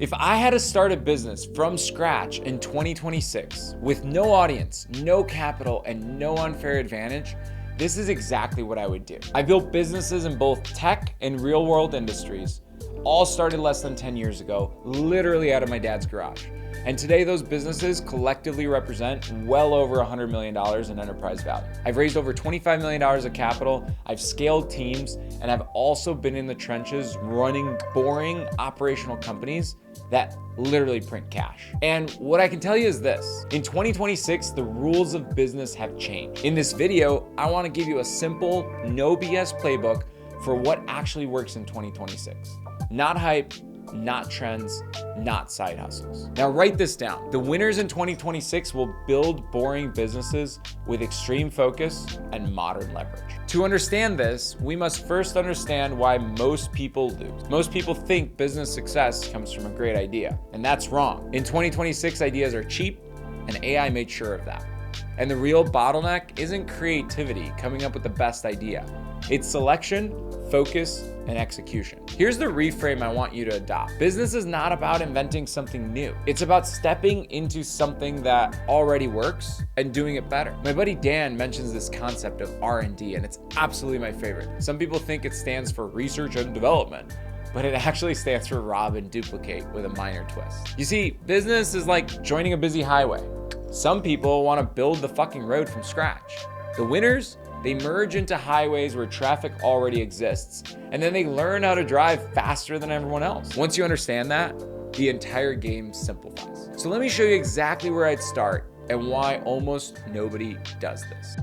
If I had to start a business from scratch in 2026 with no audience, no capital, and no unfair advantage, this is exactly what I would do. I built businesses in both tech and real world industries, all started less than 10 years ago, literally out of my dad's garage. And today those businesses collectively represent well over $100 million in enterprise value. I've raised over $25 million of capital, I've scaled teams, and I've also been in the trenches running boring operational companies that literally print cash. And what I can tell you is this: in 2026, the rules of business have changed. In this video, I want to give you a simple, no BS playbook for what actually works in 2026. Not hype, not trends, not side hustles. Now write this down. The winners in 2026 will build boring businesses with extreme focus and modern leverage. To understand this, we must first understand why most people lose. Most people think business success comes from a great idea, and that's wrong. In 2026, ideas are cheap, and AI made sure of that. And the real bottleneck isn't creativity, coming up with the best idea. It's selection, focus, and execution. Here's the reframe I want you to adopt. Business is not about inventing something new. It's about stepping into something that already works and doing it better. My buddy Dan mentions this concept of R&D, and it's absolutely my favorite. Some people think it stands for research and development, but it actually stands for rob and duplicate with a minor twist. You see, business is like joining a busy highway. Some people want to build the fucking road from scratch. The winners, they merge into highways where traffic already exists, and then they learn how to drive faster than everyone else. Once you understand that, the entire game simplifies. So let me show you exactly where I'd start and why almost nobody does this.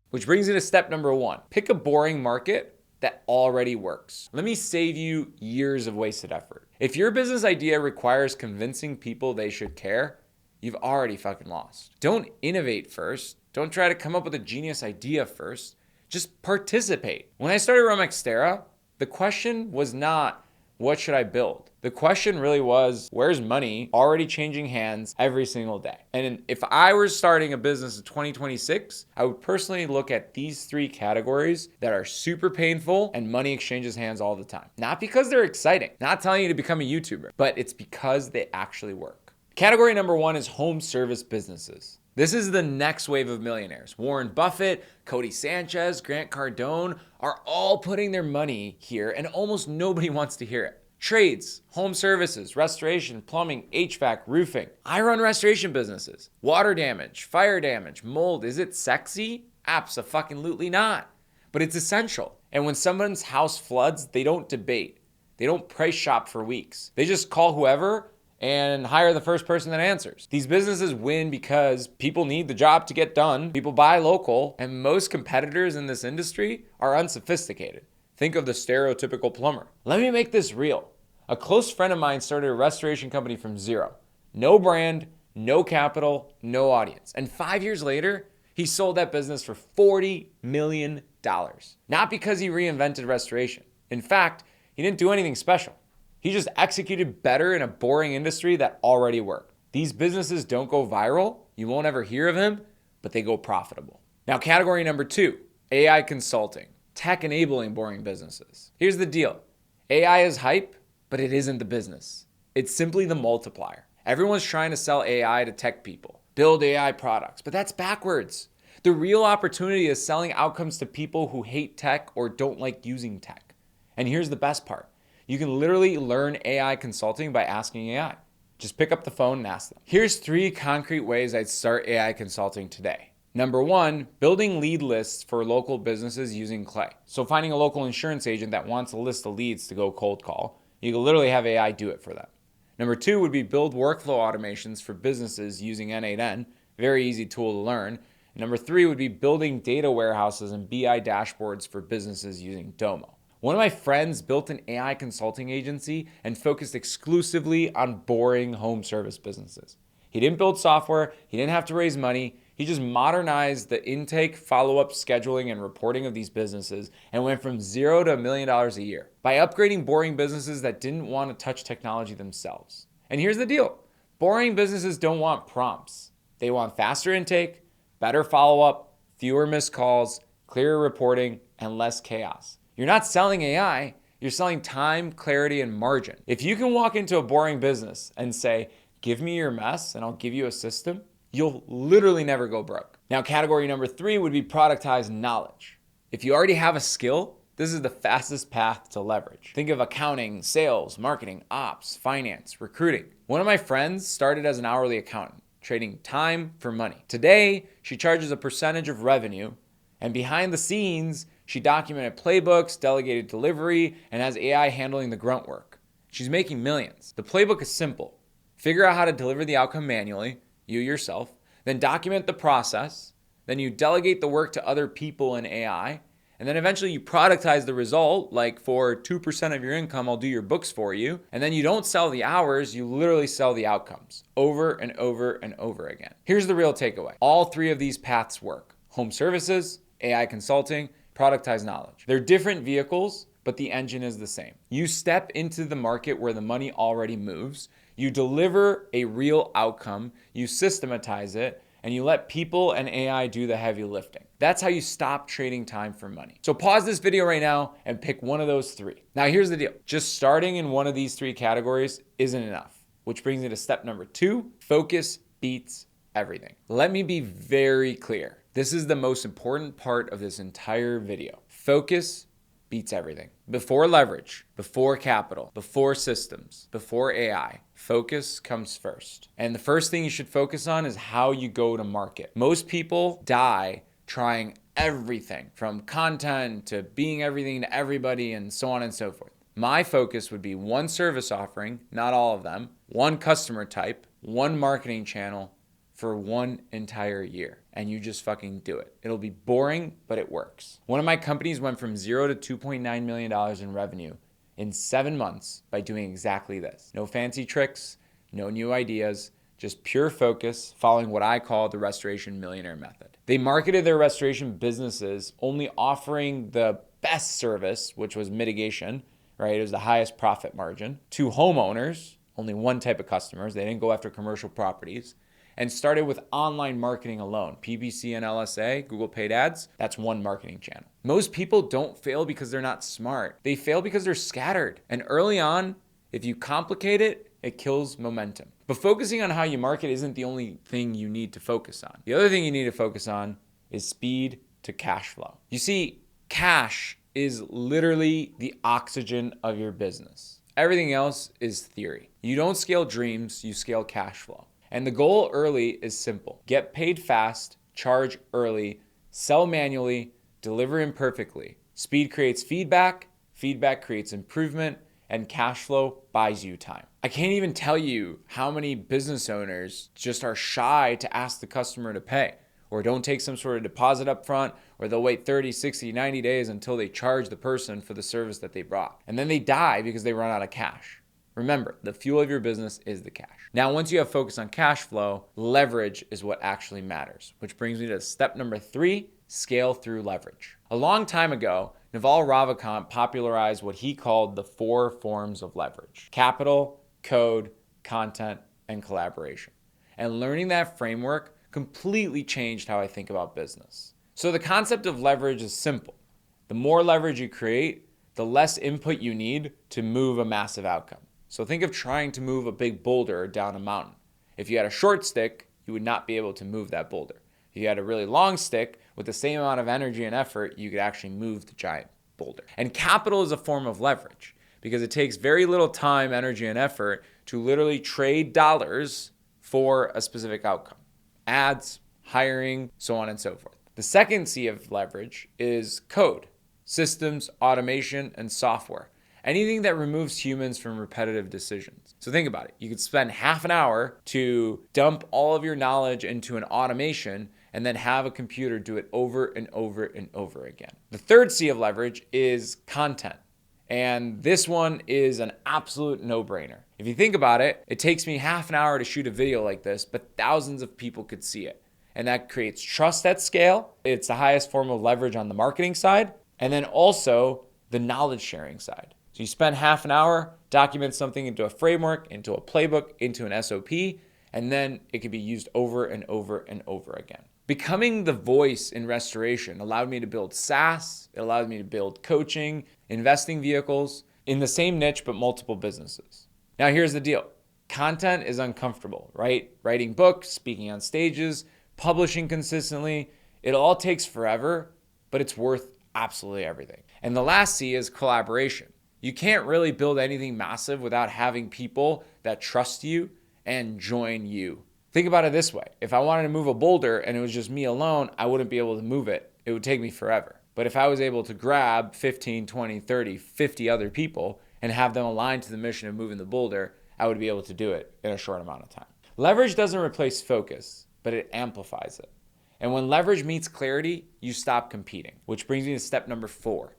Which brings me to step number one. Pick a boring market that already works. Let me save you years of wasted effort. If your business idea requires convincing people they should care, you've already fucking lost. Don't innovate first. Don't try to come up with a genius idea first. Just participate. When I started Rumextera, the question was not, what should I build? The question really was, where's money already changing hands every single day? And if I were starting a business in 2026, I would personally look at these three categories that are super painful and money exchanges hands all the time. Not because they're exciting, not telling you to become a YouTuber, but it's because they actually work. Category number one is home service businesses. This is the next wave of millionaires. Warren Buffett, Cody Sanchez, Grant Cardone are all putting their money here, and almost nobody wants to hear it. Trades, home services, restoration, plumbing, HVAC, roofing. I run restoration businesses. Water damage, fire damage, mold. Is it sexy? Abso-fucking-lutely not. But it's essential. And when someone's house floods, they don't debate. They don't price shop for weeks. They just call whoever and hire the first person that answers. These businesses win because people need the job to get done, people buy local, and most competitors in this industry are unsophisticated. Think of the stereotypical plumber. Let me make this real. A close friend of mine started a restoration company from zero. No brand, no capital, no audience. And 5 years later, he sold that business for $40 million. Not because he reinvented restoration. In fact, he didn't do anything special. He just executed better in a boring industry that already worked. These businesses don't go viral. You won't ever hear of him, but they go profitable. Now, category number two, AI consulting, tech enabling boring businesses. Here's the deal. AI is hype, but it isn't the business. It's simply the multiplier. Everyone's trying to sell AI to tech people, build AI products, but that's backwards. The real opportunity is selling outcomes to people who hate tech or don't like using tech. And here's the best part. You can literally learn AI consulting by asking AI. Just pick up the phone and ask them. Here's 3 concrete ways I'd start AI consulting today. Number 1, building lead lists for local businesses using Clay. So finding a local insurance agent that wants a list of leads to go cold call, you can literally have AI do it for them. Number 2 would be build workflow automations for businesses using N8N, very easy tool to learn. And number 3 would be building data warehouses and BI dashboards for businesses using Domo. One of my friends built an AI consulting agency and focused exclusively on boring home service businesses. He didn't build software, he didn't have to raise money, he just modernized the intake, follow-up, scheduling, and reporting of these businesses and went from $0 to $1 million a year by upgrading boring businesses that didn't want to touch technology themselves. And here's the deal. Boring businesses don't want prompts. They want faster intake, better follow-up, fewer missed calls, clearer reporting, and less chaos. You're not selling AI, you're selling time, clarity, and margin. If you can walk into a boring business and say, give me your mess and I'll give you a system, you'll literally never go broke. Now, category number 3 would be productize knowledge. If you already have a skill, this is the fastest path to leverage. Think of accounting, sales, marketing, ops, finance, recruiting. One of my friends started as an hourly accountant, trading time for money. Today, she charges a percentage of revenue, and behind the scenes, she documented playbooks, delegated delivery, and has AI handling the grunt work. She's making millions. The playbook is simple. Figure out how to deliver the outcome manually, you yourself, then document the process, then you delegate the work to other people in AI, and then eventually you productize the result, like for 2% of your income, I'll do your books for you. And then you don't sell the hours, you literally sell the outcomes over and over and over again. Here's the real takeaway. All 3 of these paths work. Home services, AI consulting, productize knowledge. They're different vehicles, but the engine is the same. You step into the market where the money already moves, you deliver a real outcome, you systematize it, and you let people and AI do the heavy lifting. That's how you stop trading time for money. So pause this video right now and pick one of those 3. Now here's the deal. Just starting in one of these 3 categories isn't enough, which brings me to step number 2, focus beats everything. Let me be very clear. This is the most important part of this entire video. Focus beats everything. Before leverage, before capital, before systems, before AI, focus comes first. And the first thing you should focus on is how you go to market. Most people die trying everything from content to being everything to everybody and so on and so forth. My focus would be one service offering, not all of them, one customer type, one marketing channel for one entire year. And you just fucking do it. It'll be boring, but it works. One of my companies went from 0 to $2.9 million in revenue in 7 months by doing exactly this. No fancy tricks, no new ideas, just pure focus, following what I call the Restoration Millionaire Method. They marketed their restoration businesses only offering the best service, which was mitigation, right? It was the highest profit margin, to homeowners, only one type of customers. They didn't go after commercial properties, and started with online marketing alone. PPC and LSA, Google Paid Ads, that's one marketing channel. Most people don't fail because they're not smart. They fail because they're scattered. And early on, if you complicate it, it kills momentum. But focusing on how you market isn't the only thing you need to focus on. The other thing you need to focus on is speed to cash flow. You see, cash is literally the oxygen of your business. Everything else is theory. You don't scale dreams, you scale cash flow. And the goal early is simple. Get paid fast, charge early, sell manually, deliver imperfectly. Speed creates feedback, feedback creates improvement, and cash flow buys you time. I can't even tell you how many business owners just are shy to ask the customer to pay, or don't take some sort of deposit up front, or they'll wait 30, 60, 90 days until they charge the person for the service that they brought. And then they die because they run out of cash. Remember, the fuel of your business is the cash. Now, once you have focus on cash flow, leverage is what actually matters, which brings me to step number 3, scale through leverage. A long time ago, Naval Ravikant popularized what he called the 4 forms of leverage: capital, code, content, and collaboration. And learning that framework completely changed how I think about business. So the concept of leverage is simple. The more leverage you create, the less input you need to move a massive outcome. So think of trying to move a big boulder down a mountain. If you had a short stick, you would not be able to move that boulder. If you had a really long stick with the same amount of energy and effort, you could actually move the giant boulder. And capital is a form of leverage because it takes very little time, energy, and effort to literally trade dollars for a specific outcome. Ads, hiring, so on and so forth. The second C of leverage is code, systems, automation, and software. Anything that removes humans from repetitive decisions. So think about it. You could spend half an hour to dump all of your knowledge into an automation and then have a computer do it over and over and over again. The third C of leverage is content. And this one is an absolute no-brainer. If you think about it, it takes me half an hour to shoot a video like this, but thousands of people could see it. And that creates trust at scale. It's the highest form of leverage on the marketing side. And then also the knowledge sharing side. So you spend half an hour, document something into a framework, into a playbook, into an SOP, and then it can be used over and over and over again. Becoming the voice in restoration allowed me to build SaaS. It allowed me to build coaching, investing vehicles in the same niche, but multiple businesses. Now, here's the deal. Content is uncomfortable, right? Writing books, speaking on stages, publishing consistently, it all takes forever, but it's worth absolutely everything. And the last C is collaboration. You can't really build anything massive without having people that trust you and join you. Think about it this way. If I wanted to move a boulder and it was just me alone, I wouldn't be able to move it. It would take me forever. But if I was able to grab 15, 20, 30, 50 other people and have them aligned to the mission of moving the boulder, I would be able to do it in a short amount of time. Leverage doesn't replace focus, but it amplifies it. And when leverage meets clarity, you stop competing, which brings me to step number 4.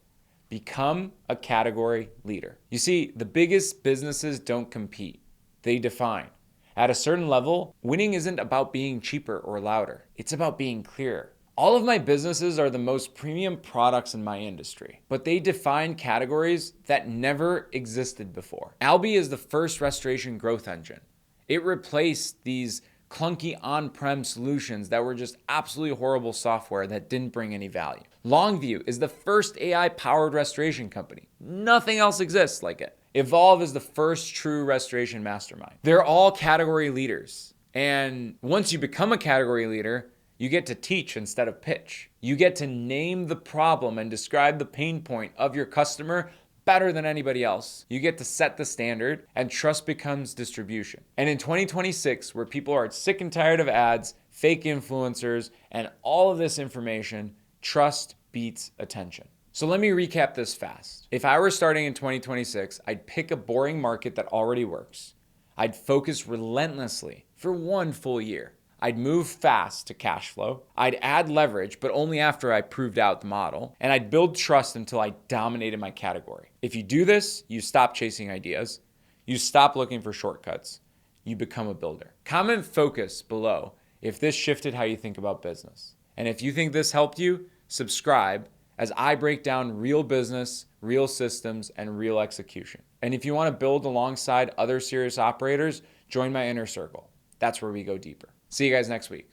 Become a category leader. You see, the biggest businesses don't compete, they define. At a certain level, winning isn't about being cheaper or louder. It's about being clearer. All of my businesses are the most premium products in my industry, but they define categories that never existed before. Albi is the first restoration growth engine. It replaced these clunky on-prem solutions that were just absolutely horrible software that didn't bring any value. Longview is the first AI-powered restoration company. Nothing else exists like it. Evolve is the first true restoration mastermind. They're all category leaders. And once you become a category leader, you get to teach instead of pitch. You get to name the problem and describe the pain point of your customer better than anybody else. You get to set the standard, and trust becomes distribution. And in 2026, where people are sick and tired of ads, fake influencers, and all of this information, trust beats attention. So let me recap this fast. If I were starting in 2026, I'd pick a boring market that already works. I'd focus relentlessly for 1 full year. I'd move fast to cash flow. I'd add leverage, but only after I proved out the model. And I'd build trust until I dominated my category. If you do this, you stop chasing ideas. You stop looking for shortcuts. You become a builder. Comment focus below if this shifted how you think about business. And if you think this helped you, subscribe as I break down real business, real systems, and real execution. And if you want to build alongside other serious operators, join my inner circle. That's where we go deeper. See you guys next week.